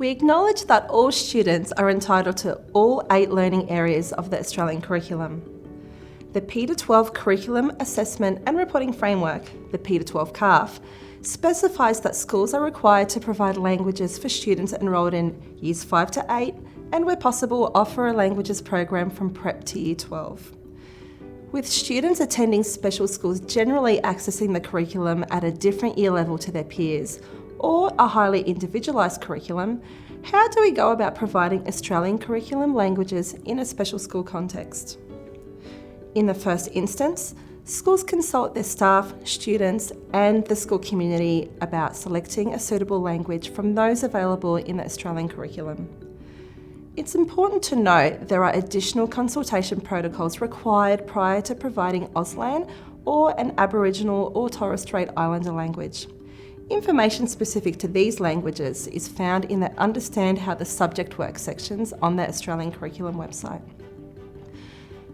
We acknowledge that all students are entitled to all 8 learning areas of the Australian curriculum. The Peter 12 Curriculum Assessment and Reporting Framework, the Peter 12 CARF, specifies that schools are required to provide languages for students enrolled in Years 5 to 8 and, where possible, offer a languages program from Prep to Year 12. With students attending special schools generally accessing the curriculum at a different year level to their peers, or a highly individualised curriculum, how do we go about providing Australian curriculum languages in a special school context? In the first instance, schools consult their staff, students, and the school community about selecting a suitable language from those available in the Australian curriculum. It's important to note there are additional consultation protocols required prior to providing Auslan or an Aboriginal or Torres Strait Islander language. Information specific to these languages is found in the Understand How the Subject Works sections on the Australian Curriculum website.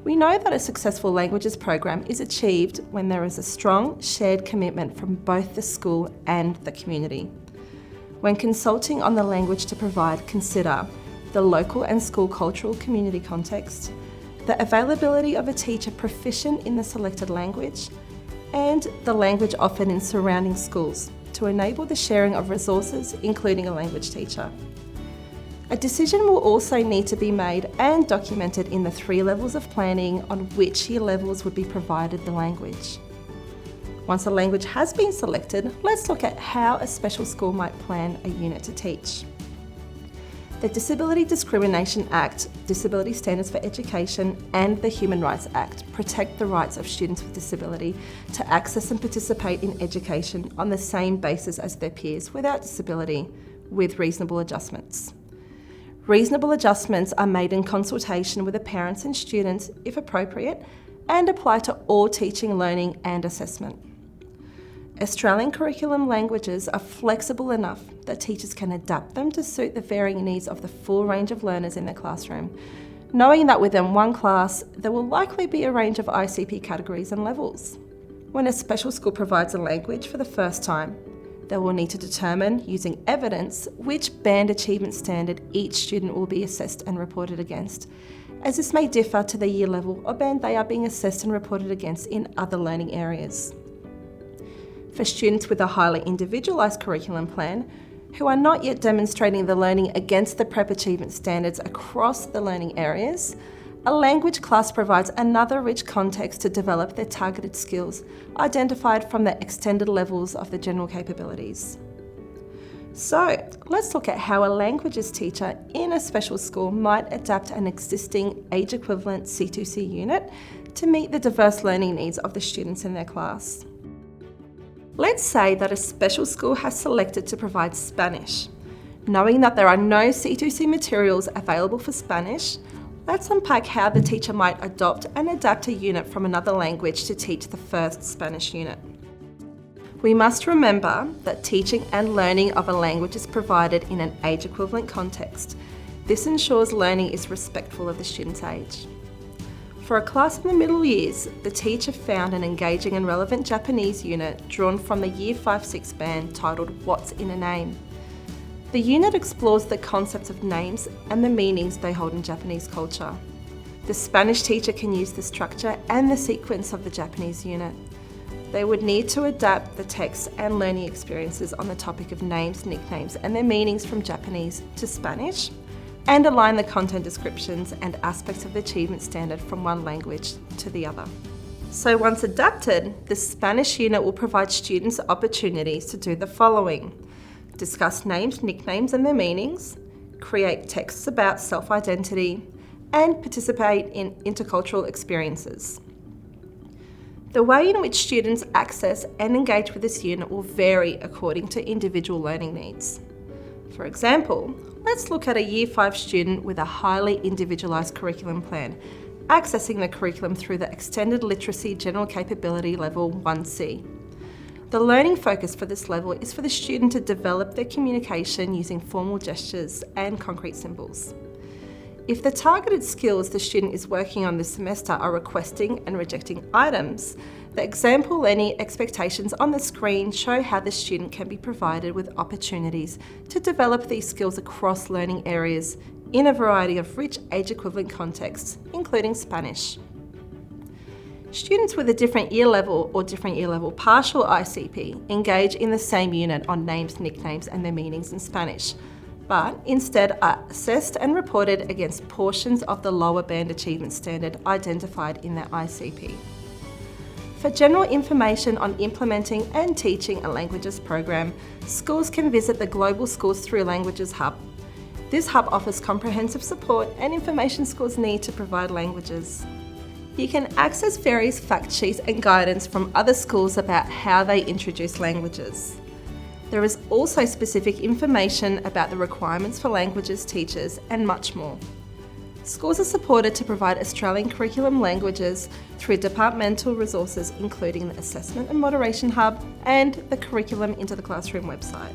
We know that a successful languages program is achieved when there is a strong shared commitment from both the school and the community. When consulting on the language to provide, consider the local and school cultural community context, the availability of a teacher proficient in the selected language, and the language offered in surrounding schools to enable the sharing of resources, including a language teacher. A decision will also need to be made and documented in the 3 levels of planning on which year levels would be provided the language. Once a language has been selected, let's look at how a special school might plan a unit to teach. The Disability Discrimination Act, Disability Standards for Education, and the Human Rights Act protect the rights of students with disability to access and participate in education on the same basis as their peers without disability, with reasonable adjustments. Reasonable adjustments are made in consultation with the parents and students, if appropriate, and apply to all teaching, learning, and assessment. Australian curriculum languages are flexible enough that teachers can adapt them to suit the varying needs of the full range of learners in their classroom, knowing that within one class there will likely be a range of ICP categories and levels. When a special school provides a language for the first time, they will need to determine, using evidence, which band achievement standard each student will be assessed and reported against, as this may differ to the year level or band they are being assessed and reported against in other learning areas. For students with a highly individualised curriculum plan, who are not yet demonstrating the learning against the Prep achievement standards across the learning areas, a language class provides another rich context to develop their targeted skills, identified from the extended levels of the general capabilities. So, let's look at how a languages teacher in a special school might adapt an existing age-equivalent C2C unit to meet the diverse learning needs of the students in their class. Let's say that a special school has selected to provide Spanish. Knowing that there are no C2C materials available for Spanish, let's unpack how the teacher might adopt and adapt a unit from another language to teach the first Spanish unit. We must remember that teaching and learning of a language is provided in an age-equivalent context. This ensures learning is respectful of the student's age. For a class in the middle years, the teacher found an engaging and relevant Japanese unit drawn from the Year 5-6 band titled What's in a Name? The unit explores the concepts of names and the meanings they hold in Japanese culture. The Spanish teacher can use the structure and the sequence of the Japanese unit. They would need to adapt the text and learning experiences on the topic of names, nicknames, and their meanings from Japanese to Spanish, and align the content descriptions and aspects of the achievement standard from one language to the other. So once adapted, the Spanish unit will provide students opportunities to do the following: discuss names, nicknames and their meanings, create texts about self-identity, and participate in intercultural experiences. The way in which students access and engage with this unit will vary according to individual learning needs. For example, let's look at a Year 5 student with a highly individualised curriculum plan, accessing the curriculum through the Extended Literacy General Capability Level 1C. The learning focus for this level is for the student to develop their communication using formal gestures and concrete symbols. If the targeted skills the student is working on this semester are requesting and rejecting items, the example learning expectations on the screen show how the student can be provided with opportunities to develop these skills across learning areas in a variety of rich age-equivalent contexts, including Spanish. Students with a different year level or different year level partial ICP engage in the same unit on names, nicknames and their meanings in Spanish, but instead are assessed and reported against portions of the lower band achievement standard identified in their ICP. For general information on implementing and teaching a languages program, schools can visit the Global Schools Through Languages Hub. This hub offers comprehensive support and information schools need to provide languages. You can access various fact sheets and guidance from other schools about how they introduce languages. There is also specific information about the requirements for languages teachers and much more. Schools are supported to provide Australian curriculum languages through departmental resources including the Assessment and Moderation Hub and the Curriculum into the Classroom website.